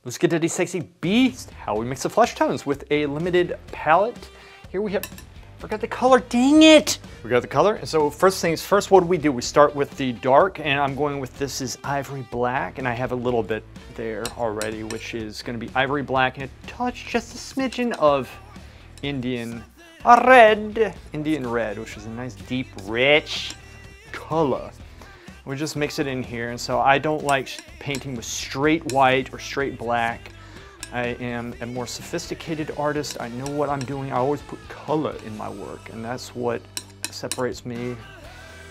Let's get to the sexy beast, how we mix the flesh tones with a limited palette. Here we have, forgot the color, dang it! We got the color, and so first things first, what do? We start with the dark, and I'm going with, this is ivory black, and I have a little bit there already, which is gonna be ivory black, and a touch, just a smidgen of Indian red, which is a nice, deep, rich color. We just mix it in here, and so I don't like painting with straight white or straight black. I am a more sophisticated artist. I know what I'm doing. I always put color in my work, and that's what separates me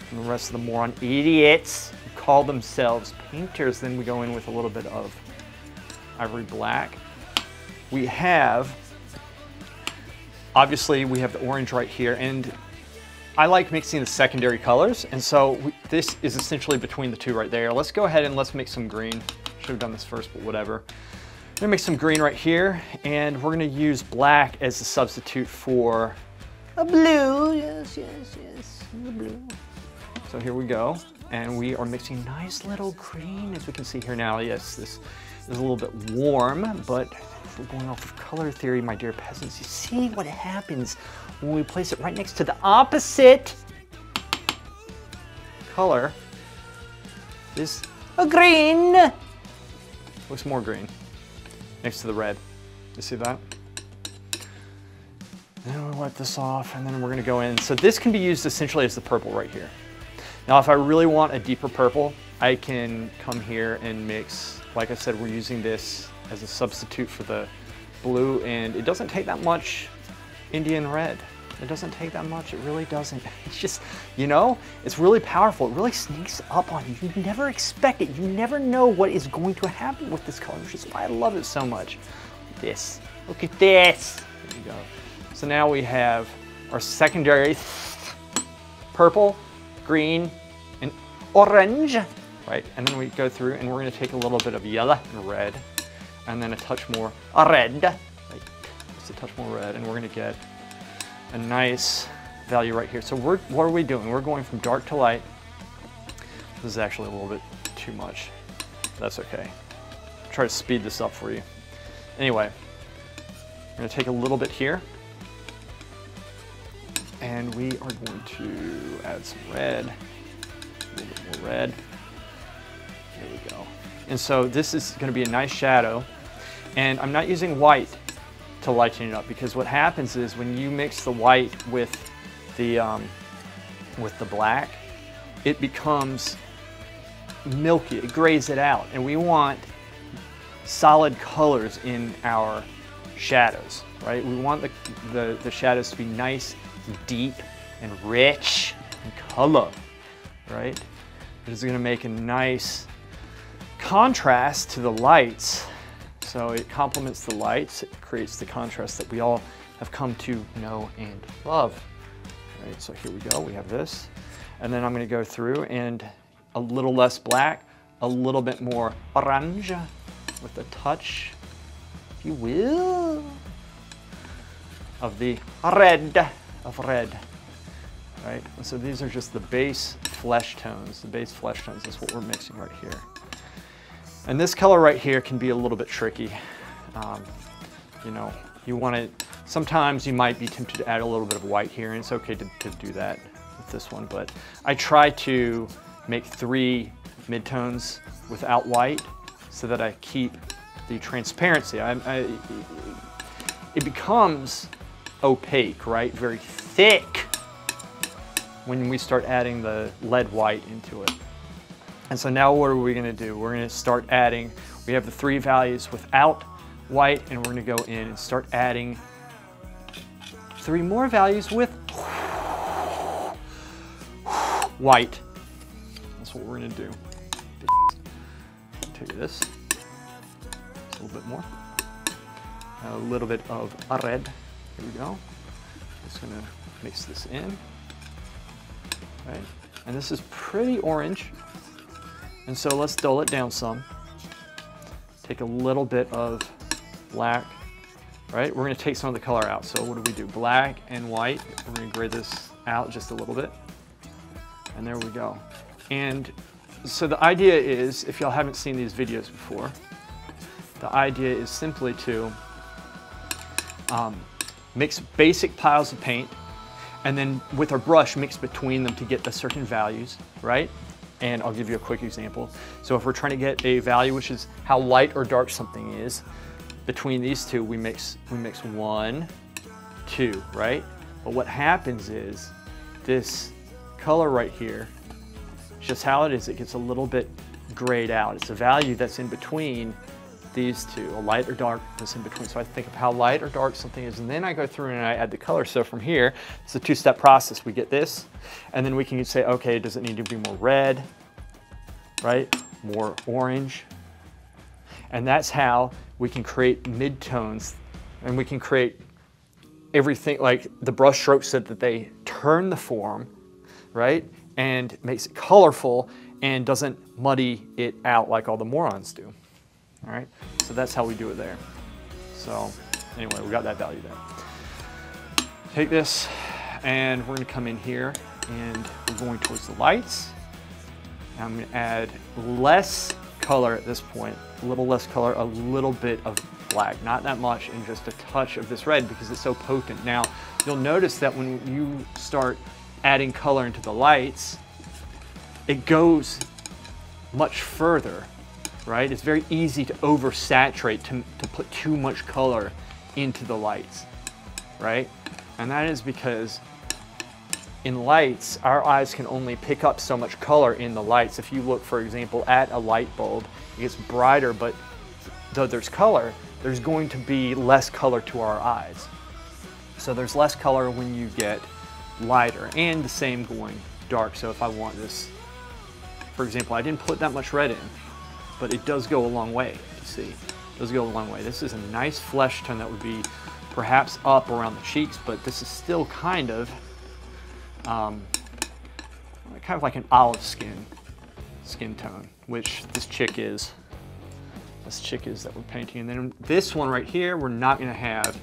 from the rest of the moron idiots who call themselves painters. Then we go in with a little bit of ivory black. We have, obviously, we have the orange right here, and I like mixing the secondary colors, and so this is essentially between the two right there. Let's go ahead and let's make some green. Should have done this first, but whatever. I'm gonna make some green right here, and we're gonna use black as a substitute for a blue. Yes, the blue. So here we go, and we are mixing nice little green, as we can see here now. Yes, this is a little bit warm, but if we're going off of color theory, my dear peasants, you see what happens when we place it right next to the opposite color is a green. Looks more green next to the red. You see that? Then we'll wipe this off, and then we're gonna go in. So this can be used essentially as the purple right here. Now, if I really want a deeper purple, I can come here and mix. Like I said, we're using this as a substitute for the blue, and it doesn't take that much Indian red. It doesn't take that much, it really doesn't. It's just, you know, it's really powerful. It really sneaks up on you. You never expect it. You never know what is going to happen with this color, which is why I love it so much. This, look at this. There you go. So now we have our secondary purple, green, and orange, right? And then we go through and we're gonna take a little bit of yellow and red, and then a touch more red, right? Just a touch more red, and we're gonna get a nice value right here. So what are we doing? We're going from dark to light. This is actually a little bit too much. That's okay. Try to speed this up for you. Anyway, I'm gonna take a little bit here, and we are going to add some red, a little bit more red. There we go. And so this is gonna be a nice shadow, and I'm not using white to lighten it up, because what happens is when you mix the white with the black, it becomes milky, it grays it out, and we want solid colors in our shadows, right? We want the shadows to be nice, deep, and rich in color, right? It is gonna make a nice contrast to the lights. So it complements the lights, it creates the contrast that we all have come to know and love. Right, so here we go, we have this. And then I'm gonna go through and a little less black, a little bit more orange with a touch, if you will, of the red, right? And so these are just the base flesh tones. The base flesh tones is what we're mixing right here. And this color right here can be a little bit tricky. You know, you want to, sometimes you might be tempted to add a little bit of white here, and it's okay to do that with this one, but I try to make 3 midtones without white so that I keep the transparency. It becomes opaque, right? Very thick when we start adding the lead white into it. And so now what are we gonna do? We're gonna start adding, we have the 3 values without white, and we're gonna go in and start adding 3 more values with white. That's what we're gonna do. Take this, just a little bit more. A little bit of red, here we go. Just gonna mix this in, right? And this is pretty orange. And so let's dull it down some. Take a little bit of black, right? We're gonna take some of the color out. So what do? Black and white. We're gonna gray this out just a little bit. And there we go. And so the idea is, if y'all haven't seen these videos before, the idea is simply to mix basic piles of paint, and then with our brush mix between them to get the certain values, right? And I'll give you a quick example. So if we're trying to get a value, which is how light or dark something is, between these two, we mix 1, 2, right? But what happens is this color right here, just how it is, it gets a little bit grayed out. It's a value that's in between these two, a light or dark that's in between. So I think of how light or dark something is, and then I go through and I add the color. So from here, it's a 2-step process. We get this, and then we can say, okay, does it need to be more red, right? More orange. And that's how we can create midtones, and we can create everything, like the brush strokes so that they turn the form, right? And makes it colorful and doesn't muddy it out like all the morons do. All right, so that's how we do it there. So anyway, we got that value there. Take this, and we're gonna come in here, and we're going towards the lights. I'm gonna add less color at this point, a little less color, a little bit of black, not that much, and just a touch of this red because it's so potent. Now, you'll notice that when you start adding color into the lights, it goes much further, right? It's very easy to oversaturate, to put too much color into the lights, right? And that is because in lights, our eyes can only pick up so much color in the lights. If you look, for example, at a light bulb, it gets brighter, but though there's color, there's going to be less color to our eyes. So there's less color when you get lighter, and the same going dark. So if I want this, for example, I didn't put that much red in, but it does go a long way, you see. It does go a long way. This is a nice flesh tone that would be perhaps up around the cheeks, but this is still kind of like an olive skin tone, which this chick is. This chick is that we're painting. And then this one right here, we're not gonna have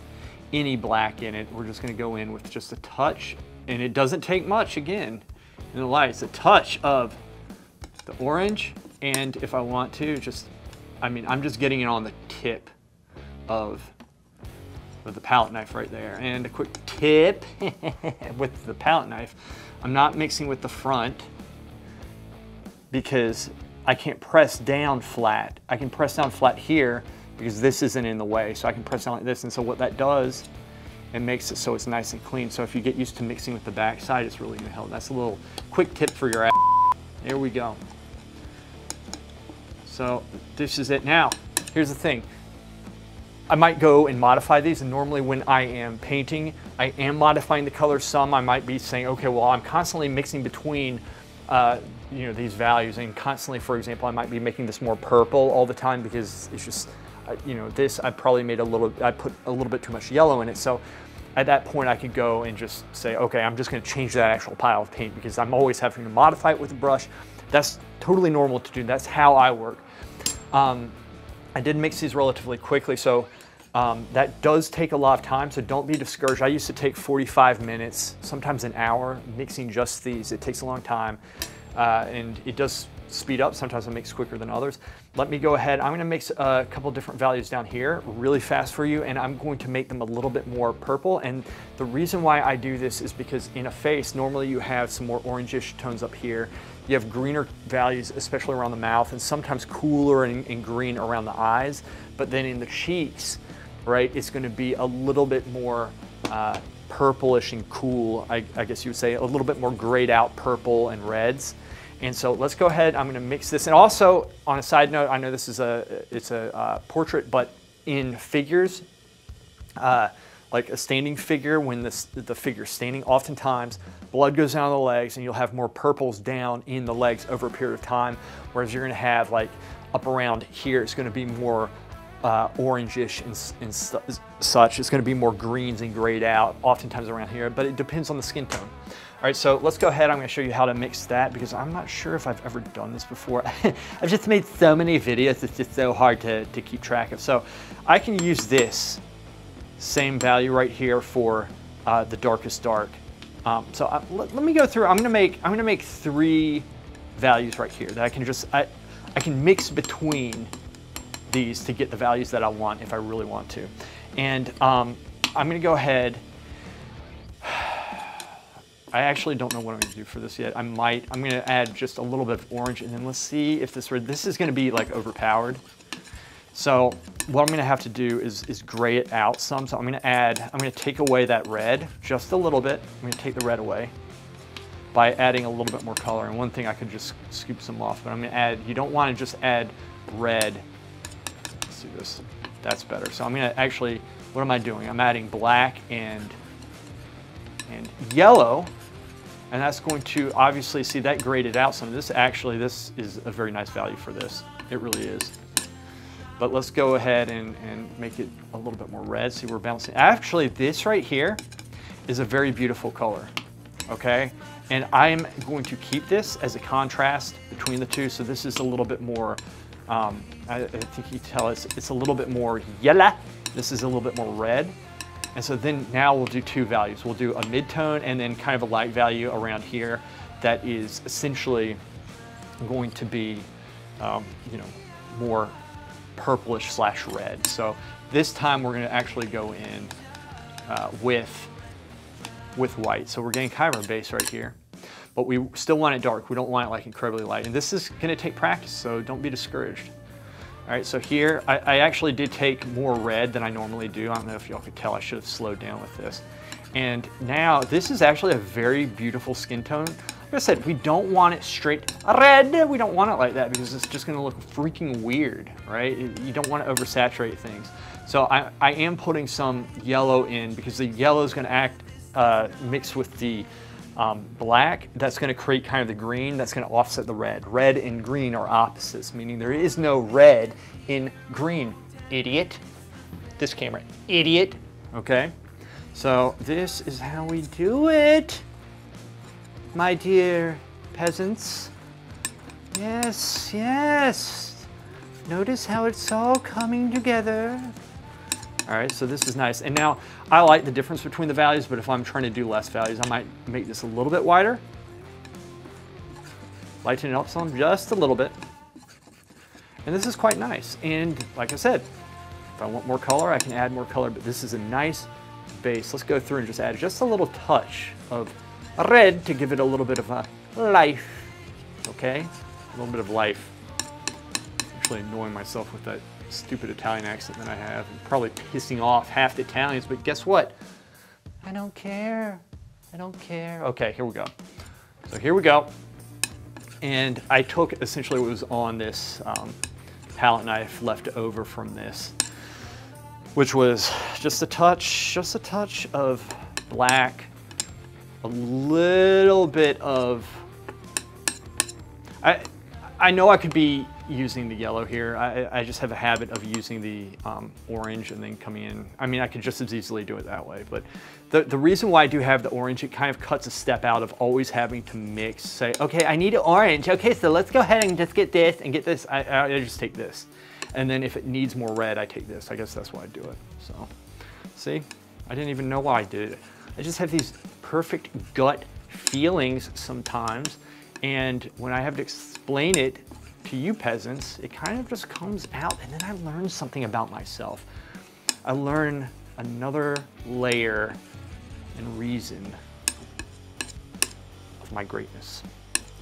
any black in it. We're just gonna go in with just a touch, and it doesn't take much, again, in the lights, a touch of the orange, and if I want to, just, I mean, I'm just getting it on the tip of the palette knife right there. And a quick tip with the palette knife, I'm not mixing with the front because I can't press down flat. I can press down flat here because this isn't in the way, so I can press down like this, and so what that does, it makes it so it's nice and clean. So if you get used to mixing with the back side, it's really gonna help. That's a little quick tip for your ass. There we go. So this is it. Now, here's the thing. I might go and modify these, and normally when I am painting, I am modifying the colors some. I might be saying, okay, well, I'm constantly mixing between you know, these values, and constantly, for example, I might be making this more purple all the time because it's just, you know, this, I probably made I put a little bit too much yellow in it. So at that point I could go and just say, okay, I'm just gonna change that actual pile of paint because I'm always having to modify it with a brush. That's totally normal to do. That's how I work. I did mix these relatively quickly, so that does take a lot of time, so don't be discouraged. I used to take 45 minutes, sometimes an hour, mixing just these. It takes a long time, and it does speed up. Sometimes I mix quicker than others. Let me go ahead. I'm gonna mix a couple different values down here really fast for you, and I'm going to make them a little bit more purple. And the reason why I do this is because in a face, normally you have some more orangish tones up here. You have greener values, especially around the mouth, and sometimes cooler and green around the eyes. But then in the cheeks, right, it's gonna be a little bit more purplish and cool, I guess you would say, a little bit more grayed out purple and reds. And so let's go ahead, I'm gonna mix this. And also, on a side note, I know this is it's a portrait, but in figures, like a standing figure, when the figure's standing, oftentimes blood goes down the legs and you'll have more purples down in the legs over a period of time, whereas you're gonna have like up around here, it's gonna be more orangish and such. It's gonna be more greens and grayed out, oftentimes around here, but it depends on the skin tone. All right, so let's go ahead. I'm gonna show you how to mix that because I'm not sure if I've ever done this before. I've just made so many videos, it's just so hard to keep track of. So I can use this same value right here for the darkest dark. So let me go through. I'm gonna make 3 values right here that I can just I can mix between these to get the values that I want if I really want to. And I'm gonna go ahead. I actually don't know what I'm gonna do for this yet. I'm gonna add just a little bit of orange, and then let's see if this red, this is gonna be like overpowered. So what I'm gonna have to do is gray it out some. So I'm gonna take away that red just a little bit. I'm gonna take the red away by adding a little bit more color. And one thing I could just scoop some off, but I'm gonna add, you don't wanna just add red. Let's do this, that's better. So I'm gonna actually, what am I doing? I'm adding black and yellow, and that's going to obviously, see that graded out some. This is a very nice value for this. It really is. But let's go ahead and make it a little bit more red. See, we're balancing. Actually, this right here is a very beautiful color, okay? And I'm going to keep this as a contrast between the two. So this is a little bit more, I think you tell it's a little bit more yellow. This is a little bit more red. And so then now we'll do two values. We'll do a mid-tone and then kind of a light value around here that is essentially going to be, you know, more purplish / red. So this time we're gonna actually go in with white. So we're getting kind of a base right here, but we still want it dark. We don't want it like incredibly light. And this is gonna take practice, so don't be discouraged. All right, so here, I actually did take more red than I normally do. I don't know if y'all could tell, I should have slowed down with this. And now, this is actually a very beautiful skin tone. Like I said, we don't want it straight red. We don't want it like that because it's just gonna look freaking weird, right? You don't wanna oversaturate things. So I am putting some yellow in because the yellow is gonna act, mix with the black. That's gonna create kind of the green. That's gonna offset the red. Red and green are opposites, meaning there is no red in green, idiot. This camera, idiot, okay? So this is how we do it, my dear peasants. Yes, yes. Notice how it's all coming together. All right, so this is nice. And now I like the difference between the values, but if I'm trying to do less values, I might make this a little bit wider. Lighten it up some, just a little bit. And this is quite nice. And like I said, if I want more color, I can add more color, but this is a nice base. Let's go through and just add just a little touch of red to give it a little bit of a life, okay? A little bit of life. Actually annoying myself with that stupid Italian accent that I have, and probably pissing off half the Italians, but guess what? I don't care. I don't care. Okay, here we go. So here we go. And I took essentially what was on this palette knife left over from this, which was just a touch of black, a little bit of, I know I could be using the yellow here. I just have a habit of using the orange and then coming in. I mean, I could just as easily do it that way, but the reason why I do have the orange, it kind of cuts a step out of always having to mix, say, okay, I need orange. Okay, so let's go ahead and just get this and get this. I just take this. And then if it needs more red, I take this. I guess that's why I do it. So, see, I didn't even know why I did it. I just have these perfect gut feelings sometimes, and when I have to explain it to you peasants, it kind of just comes out, and then I learn something about myself. I learn another layer and reason of my greatness,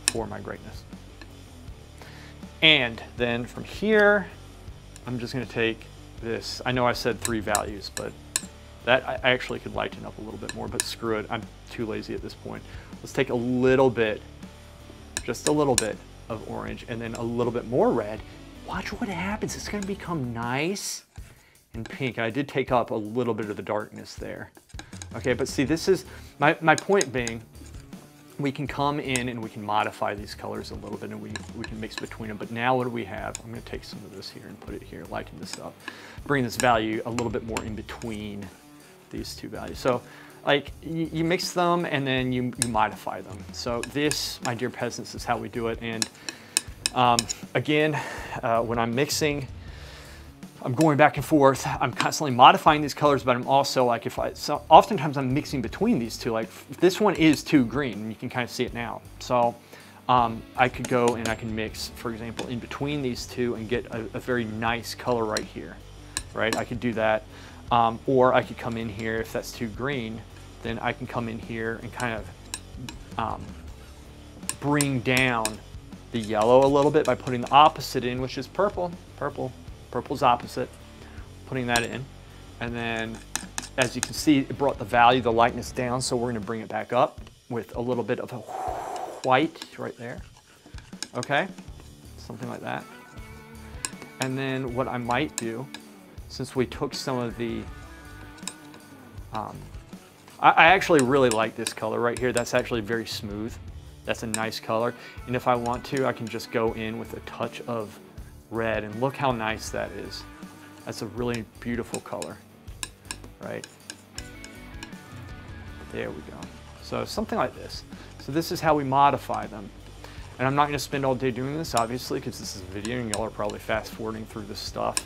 for my greatness. And then from here, I'm just gonna take this. I know I said 3 values, but that I actually could lighten up a little bit more, but screw it, I'm too lazy at this point. Let's take a little bit, just a little bit of orange and then a little bit more red. Watch what happens. It's gonna become nice and pink. I did take up a little bit of the darkness there. Okay, but see, this is, my point being, we can come in and we can modify these colors a little bit and we can mix between them. But now what do we have? I'm gonna take some of this here and put it here, lighten this up. Bring this value a little bit more in between these two values. So like you mix them and then you modify them. So this, my dear peasants, is how we do it. And again, when I'm mixing, I'm going back and forth. I'm constantly modifying these colors, but I'm also like, so oftentimes I'm mixing between these two. Like this one is too green, and you can kind of see it now. So I could go and I can mix, for example, in between these two and get a very nice color right here, right? I could do that. Or I could come in here, if that's too green, then I can come in here and kind of bring down the yellow a little bit by putting the opposite in, which is purple. Purple's opposite, putting that in. And then, as you can see, it brought the value, the lightness down, so we're gonna bring it back up with a little bit of a white right there, okay? Something like that. And then what I might do, since we took some of the, I actually really like this color right here. That's actually very smooth. That's a nice color. And if I want to, I can just go in with a touch of red, and look how nice that is. That's a really beautiful color, right? There we go. So something like this. So this is how we modify them. And I'm not gonna spend all day doing this, obviously, because this is a video and y'all are probably fast forwarding through this stuff.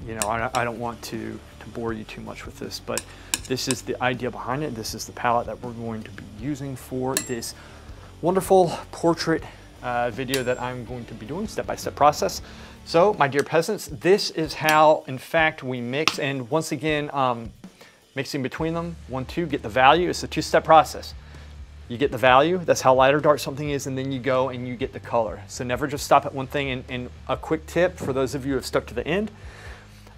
You know, I don't want to bore you too much with this, but this is the idea behind it. This is the palette that we're going to be using for this wonderful portrait video that I'm going to be doing, step-by-step process. So, my dear peasants, this is how, in fact, we mix. And once again, mixing between them, 1, 2, get the value. It's a two-step process. You get the value, that's how light or dark something is, and then you go and you get the color. So never just stop at one thing. And a quick tip for those of you who have stuck to the end,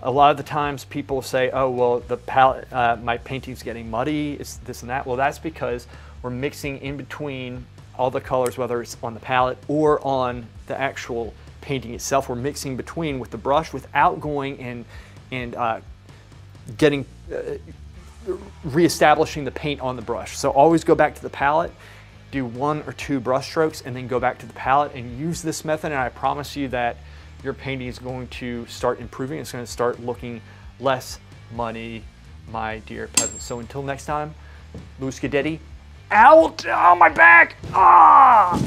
a lot of the times people say, oh, well, the palette, my painting's getting muddy, it's this and that. Well, that's because we're mixing in between all the colors, whether it's on the palette or on the actual painting itself. We're mixing between with the brush without going and getting, reestablishing the paint on the brush. So always go back to the palette, do 1 or 2 brush strokes, and then go back to the palette and use this method, and I promise you that your painting is going to start improving. It's going to start looking less muddy, my dear peasants. So until next time, Louis Cadetti out. Oh, my back! Ah!